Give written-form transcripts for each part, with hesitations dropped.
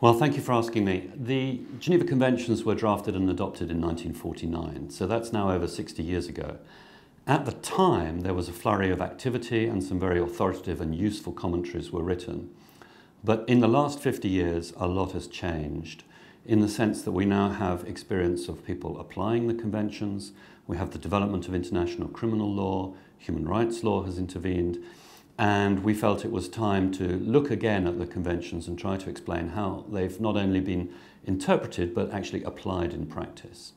Well, thank you for asking me. The Geneva Conventions were drafted and adopted in 1949, so that's now over 60 years ago. At the time, there was a flurry of activity and some very authoritative and useful commentaries were written. But in the last 50 years, a lot has changed in the sense that we now have experience of people applying the conventions, we have the development of international criminal law, human rights law has intervened, and we felt it was time to look again at the conventions and try to explain how they've not only been interpreted but actually applied in practice.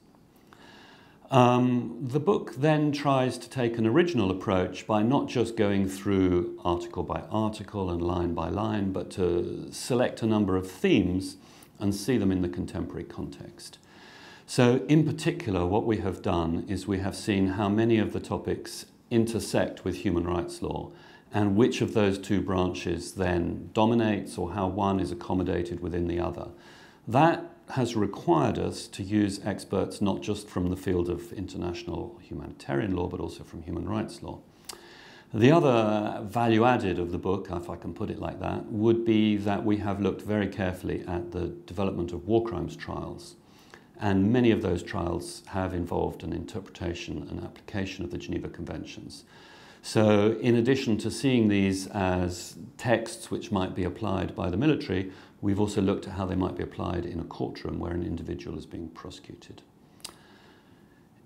The book then tries to take an original approach by not just going through article by article and line by line, but to select a number of themes and see them in the contemporary context. So in particular, what we have done is we have seen how many of the topics intersect with human rights law and which of those two branches then dominates or how one is accommodated within the other. That has required us to use experts not just from the field of international humanitarian law but also from human rights law. The other value added of the book, if I can put it like that, would be that we have looked very carefully at the development of war crimes trials, and many of those trials have involved an interpretation and application of the Geneva Conventions. So in addition to seeing these as texts which might be applied by the military, we've also looked at how they might be applied in a courtroom where an individual is being prosecuted.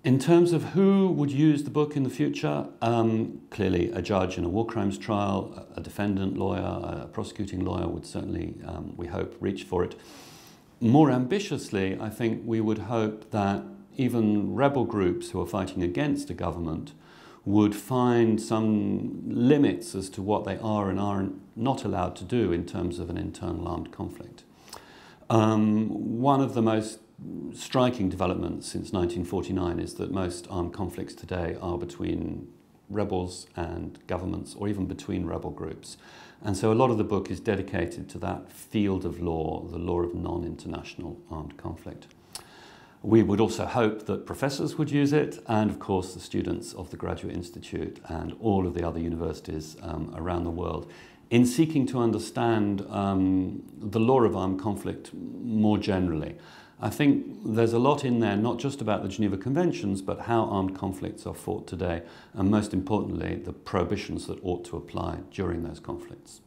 In terms of who would use the book in the future, clearly a judge in a war crimes trial, a defendant lawyer, a prosecuting lawyer would certainly, we hope, reach for it. More ambitiously, I think we would hope that even rebel groups who are fighting against a government would find some limits as to what they are and are not allowed to do in terms of an internal armed conflict. One of the most striking developments since 1949 is that most armed conflicts today are between rebels and governments, or even between rebel groups. And so a lot of the book is dedicated to that field of law, the law of non-international armed conflict. We would also hope that professors would use it, and of course the students of the Graduate Institute and all of the other universities around the world, in seeking to understand the law of armed conflict more generally. I think there's a lot in there, not just about the Geneva Conventions, but how armed conflicts are fought today, and most importantly, the prohibitions that ought to apply during those conflicts.